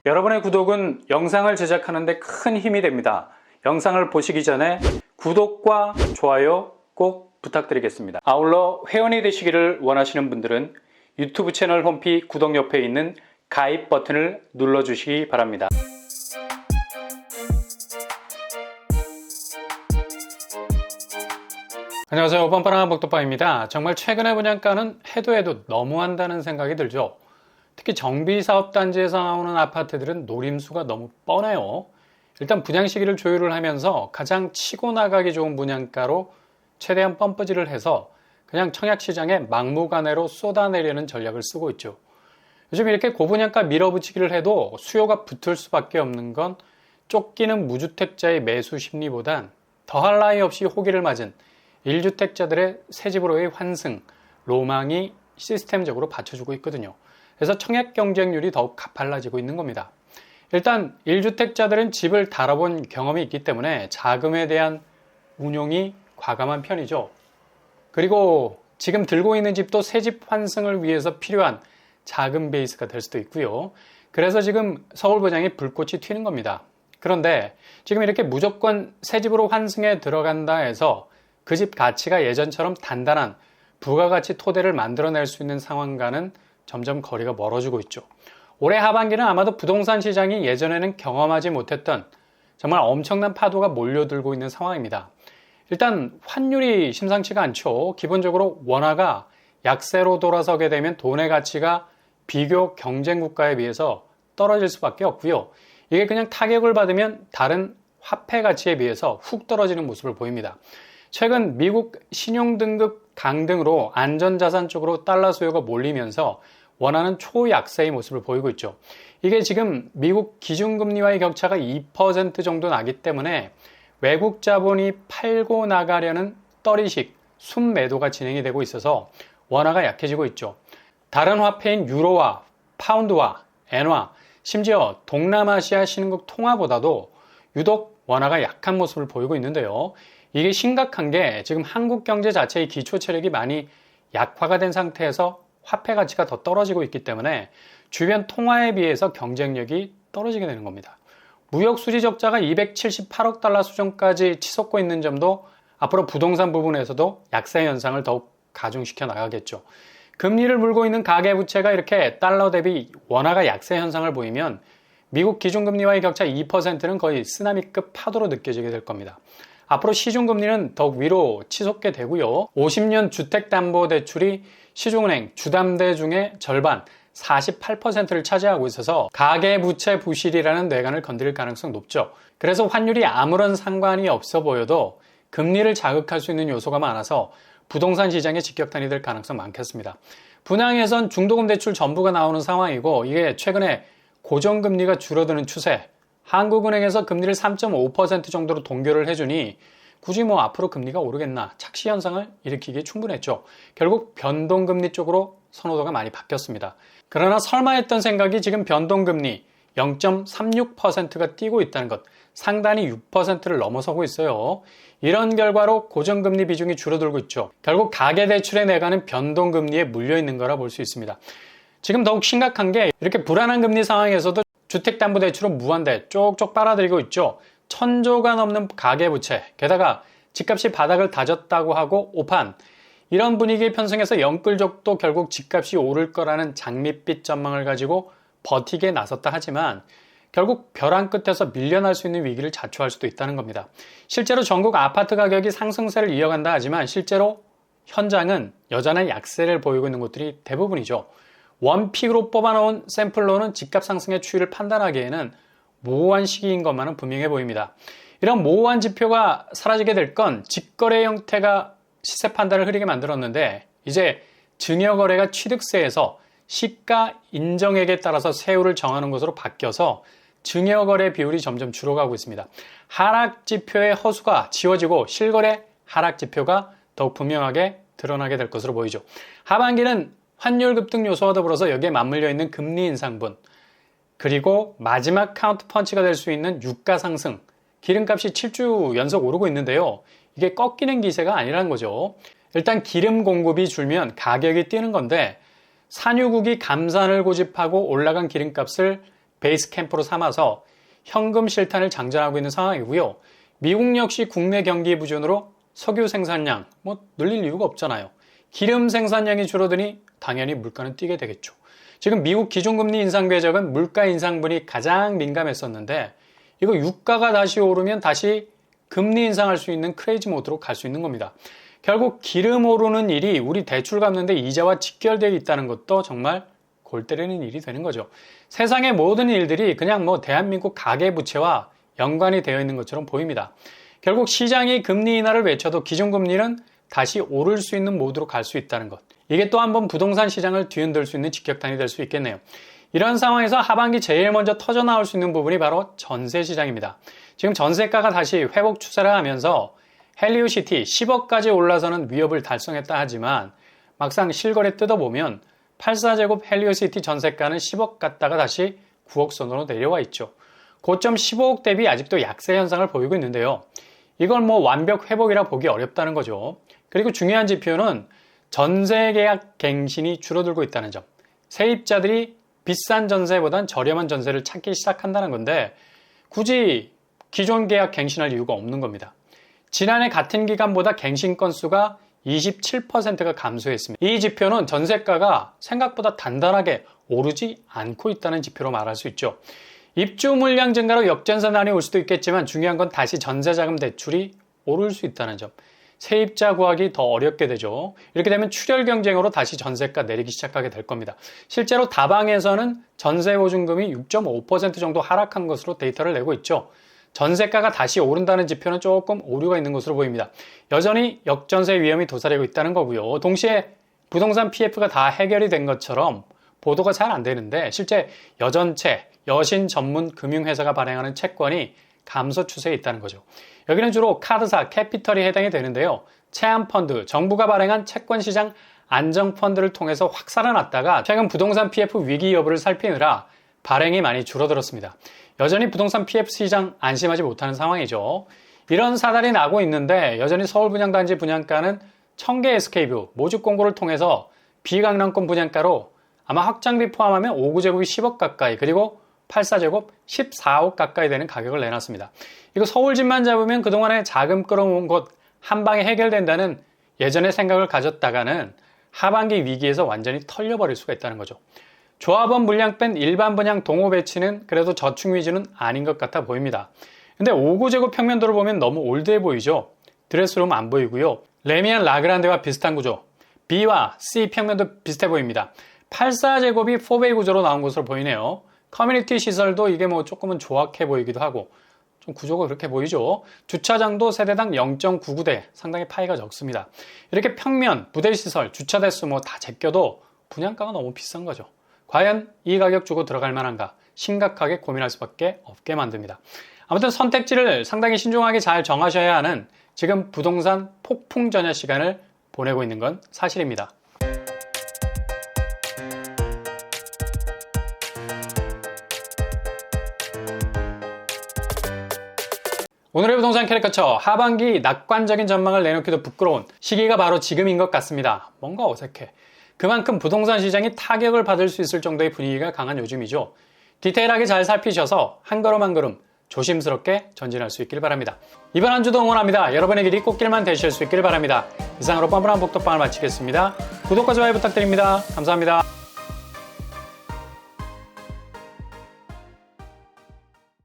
여러분의 구독은 영상을 제작하는 데 큰 힘이 됩니다. 영상을 보시기 전에 구독과 좋아요 꼭 부탁드리겠습니다. 아울러 회원이 되시기를 원하시는 분들은 유튜브 채널 홈피 구독 옆에 있는 가입 버튼을 눌러주시기 바랍니다. 안녕하세요. 뻔뻔한 복덕방입니다. 정말 최근에 분양가는 해도 너무한다는 생각이 들죠. 특히 정비사업단지에서 나오는 아파트들은 노림수가 너무 뻔해요. 일단 분양 시기를 조율을 하면서 가장 치고 나가기 좋은 분양가로 최대한 펌프질을 해서 그냥 청약시장에 막무가내로 쏟아내려는 전략을 쓰고 있죠. 요즘 이렇게 고분양가 밀어붙이기를 해도 수요가 붙을 수밖에 없는 건 쫓기는 무주택자의 매수 심리보단 더할 나위 없이 호기를 맞은 1주택자들의 새집으로의 환승, 로망이 시스템적으로 받쳐주고 있거든요. 그래서 청약 경쟁률이 더욱 가팔라지고 있는 겁니다. 일단 1주택자들은 집을 다뤄본 경험이 있기 때문에 자금에 대한 운용이 과감한 편이죠. 그리고 지금 들고 있는 집도 새집 환승을 위해서 필요한 자금 베이스가 될 수도 있고요. 그래서 지금 서울 분양에 불꽃이 튀는 겁니다. 그런데 지금 이렇게 무조건 새집으로 환승에 들어간다 해서 그 집 가치가 예전처럼 단단한 부가가치 토대를 만들어낼 수 있는 상황과는 점점 거리가 멀어지고 있죠. 올해 하반기는 아마도 부동산 시장이 예전에는 경험하지 못했던 정말 엄청난 파도가 몰려들고 있는 상황입니다. 일단 환율이 심상치가 않죠. 기본적으로 원화가 약세로 돌아서게 되면 돈의 가치가 비교 경쟁 국가에 비해서 떨어질 수밖에 없고요. 이게 그냥 타격을 받으면 다른 화폐 가치에 비해서 훅 떨어지는 모습을 보입니다. 최근 미국 신용등급 강등으로 안전자산 쪽으로 달러 수요가 몰리면서 원화는 초약세의 모습을 보이고 있죠. 이게 지금 미국 기준금리와의 격차가 2% 정도 나기 때문에 외국 자본이 팔고 나가려는 떨이식 순매도가 진행이 되고 있어서 원화가 약해지고 있죠. 다른 화폐인 유로와 파운드와 엔화, 심지어 동남아시아 신흥국 통화보다도 유독 원화가 약한 모습을 보이고 있는데요. 이게 심각한 게 지금 한국 경제 자체의 기초 체력이 많이 약화가 된 상태에서 화폐 가치가 더 떨어지고 있기 때문에 주변 통화에 비해서 경쟁력이 떨어지게 되는 겁니다. 무역 수지 적자가 278억 달러 수준까지 치솟고 있는 점도 앞으로 부동산 부분에서도 약세 현상을 더욱 가중시켜 나가겠죠. 금리를 물고 있는 가계부채가 이렇게 달러 대비 원화가 약세 현상을 보이면 미국 기준금리와의 격차 2%는 거의 쓰나미급 파도로 느껴지게 될 겁니다. 앞으로 시중금리는 더욱 위로 치솟게 되고요. 50년 주택담보대출이 시중은행 주담대 중에 절반 48%를 차지하고 있어서 가계부채 부실이라는 뇌관을 건드릴 가능성이 높죠. 그래서 환율이 아무런 상관이 없어 보여도 금리를 자극할 수 있는 요소가 많아서 부동산 시장에 직격탄이 될 가능성 많겠습니다. 분양에선 중도금 대출 전부가 나오는 상황이고 이게 최근에 고정금리가 줄어드는 추세, 한국은행에서 금리를 3.5% 정도로 동결을 해주니 굳이 앞으로 금리가 오르겠나 착시 현상을 일으키기에 충분했죠. 결국 변동금리 쪽으로 선호도가 많이 바뀌었습니다. 그러나 설마 했던 생각이 지금 변동금리 0.36%가 뛰고 있다는 것, 상단이 6%를 넘어서고 있어요. 이런 결과로 고정금리 비중이 줄어들고 있죠. 결국 가계대출의 내가는 변동금리에 물려있는 거라 볼 수 있습니다. 지금 더욱 심각한 게 이렇게 불안한 금리 상황에서도 주택담보대출은 무한대 쪽쪽 빨아들이고 있죠. 1000조가 넘는 가계부채, 게다가 집값이 바닥을 다졌다고 하고 오판, 이런 분위기에 편승해서 영끌족도 결국 집값이 오를 거라는 장밋빛 전망을 가지고 버티게 나섰다 하지만 결국 벼랑 끝에서 밀려날 수 있는 위기를 자초할 수도 있다는 겁니다. 실제로 전국 아파트 가격이 상승세를 이어간다 하지만 실제로 현장은 여전한 약세를 보이고 있는 곳들이 대부분이죠. 원픽으로 뽑아놓은 샘플로는 집값 상승의 추이를 판단하기에는 모호한 시기인 것만은 분명해 보입니다. 이런 모호한 지표가 사라지게 될 건 직거래 형태가 시세 판단을 흐리게 만들었는데 이제 증여거래가 취득세에서 시가 인정액에 따라서 세율을 정하는 것으로 바뀌어서 증여거래 비율이 점점 줄어가고 있습니다. 하락지표의 허수가 지워지고 실거래 하락지표가 더욱 분명하게 드러나게 될 것으로 보이죠. 하반기는 환율 급등 요소와 더불어서 여기에 맞물려 있는 금리 인상분, 그리고 마지막 카운트 펀치가 될 수 있는 유가 상승, 기름값이 7주 연속 오르고 있는데요. 이게 꺾이는 기세가 아니라는 거죠. 일단 기름 공급이 줄면 가격이 뛰는 건데 산유국이 감산을 고집하고 올라간 기름값을 베이스 캠프로 삼아서 현금 실탄을 장전하고 있는 상황이고요. 미국 역시 국내 경기 부진으로 석유 생산량 늘릴 이유가 없잖아요. 기름 생산량이 줄어드니 당연히 물가는 뛰게 되겠죠. 지금 미국 기준금리 인상 궤적은 물가 인상분이 가장 민감했었는데 이거 유가가 다시 오르면 다시 금리 인상할 수 있는 크레이지 모드로 갈 수 있는 겁니다. 결국 기름 오르는 일이 우리 대출 갚는데 이자와 직결되어 있다는 것도 정말 골 때리는 일이 되는 거죠. 세상의 모든 일들이 그냥 대한민국 가계부채와 연관이 되어 있는 것처럼 보입니다. 결국 시장이 금리 인하를 외쳐도 기준금리는 다시 오를 수 있는 모드로 갈 수 있다는 것. 이게 또 한 번 부동산 시장을 뒤흔들 수 있는 직격탄이 될 수 있겠네요. 이런 상황에서 하반기 제일 먼저 터져나올 수 있는 부분이 바로 전세 시장입니다. 지금 전세가가 다시 회복 추세를 하면서 헬리오시티 10억까지 올라서는 위협을 달성했다 하지만 막상 실거래 뜯어보면 84제곱 헬리오시티 전세가는 10억 갔다가 다시 9억 선으로 내려와 있죠. 고점 15억 대비 아직도 약세 현상을 보이고 있는데요. 이걸 완벽 회복이라 보기 어렵다는 거죠. 그리고 중요한 지표는 전세 계약 갱신이 줄어들고 있다는 점. 세입자들이 비싼 전세보단 저렴한 전세를 찾기 시작한다는 건데 굳이 기존 계약 갱신할 이유가 없는 겁니다. 지난해 같은 기간보다 갱신 건수가 27%가 감소했습니다. 이 지표는 전세가가 생각보다 단단하게 오르지 않고 있다는 지표로 말할 수 있죠. 입주 물량 증가로 역전선안이 올 수도 있겠지만 중요한 건 다시 전세자금 대출이 오를 수 있다는 점. 세입자 구하기 더 어렵게 되죠. 이렇게 되면 출혈 경쟁으로 다시 전세가 내리기 시작하게 될 겁니다. 실제로 다방에서는 전세 보증금이 6.5% 정도 하락한 것으로 데이터를 내고 있죠. 전세가가 다시 오른다는 지표는 조금 오류가 있는 것으로 보입니다. 여전히 역전세 위험이 도사리고 있다는 거고요. 동시에 부동산 PF가 다 해결이 된 것처럼 보도가 잘 안 되는데 실제 여전채, 여신 전문 금융회사가 발행하는 채권이 감소 추세에 있다는 거죠. 여기는 주로 카드사, 캐피털이 해당이 되는데요. 채권펀드, 정부가 발행한 채권시장 안정펀드를 통해서 확 살아났다가 최근 부동산 PF 위기 여부를 살피느라 발행이 많이 줄어들었습니다. 여전히 부동산 PF 시장 안심하지 못하는 상황이죠. 이런 사달이 나고 있는데 여전히 서울 분양단지 분양가는 청계 SK뷰 모집 공고를 통해서 비강남권 분양가로 아마 확장비 포함하면 5구제곱이 10억 가까이 그리고 84제곱 14억 가까이 되는 가격을 내놨습니다. 이거 서울집만 잡으면 그동안에 자금 끌어모은 곳 한 방에 해결된다는 예전의 생각을 가졌다가는 하반기 위기에서 완전히 털려버릴 수가 있다는 거죠. 조합원 물량 뺀 일반 분양 동호 배치는 그래도 저축 위주는 아닌 것 같아 보입니다. 근데 5구제곱 평면도를 보면 너무 올드해 보이죠. 드레스룸 안 보이고요. 레미안 라그란데와 비슷한 구조, B와 C 평면도 비슷해 보입니다. 84제곱이 4베이 구조로 나온 것으로 보이네요. 커뮤니티 시설도 이게 조금은 조악해 보이기도 하고 좀 구조가 그렇게 보이죠. 주차장도 세대당 0.99대 상당히 파이가 적습니다. 이렇게 평면, 부대 시설, 주차 대수 다 제껴도 분양가가 너무 비싼 거죠. 과연 이 가격 주고 들어갈 만한가 심각하게 고민할 수밖에 없게 만듭니다. 아무튼 선택지를 상당히 신중하게 잘 정하셔야 하는 지금 부동산 폭풍 전야 시간을 보내고 있는 건 사실입니다. 오늘의 부동산 캐릭터처 하반기 낙관적인 전망을 내놓기도 부끄러운 시기가 바로 지금인 것 같습니다. 뭔가 어색해. 그만큼 부동산 시장이 타격을 받을 수 있을 정도의 분위기가 강한 요즘이죠. 디테일하게 잘 살피셔서 한 걸음 한 걸음 조심스럽게 전진할 수 있길 바랍니다. 이번 한 주도 응원합니다. 여러분의 길이 꽃길만 되실 수 있길 바랍니다. 이상으로 뻔뻔한 복덕방을 마치겠습니다. 구독과 좋아요 부탁드립니다. 감사합니다.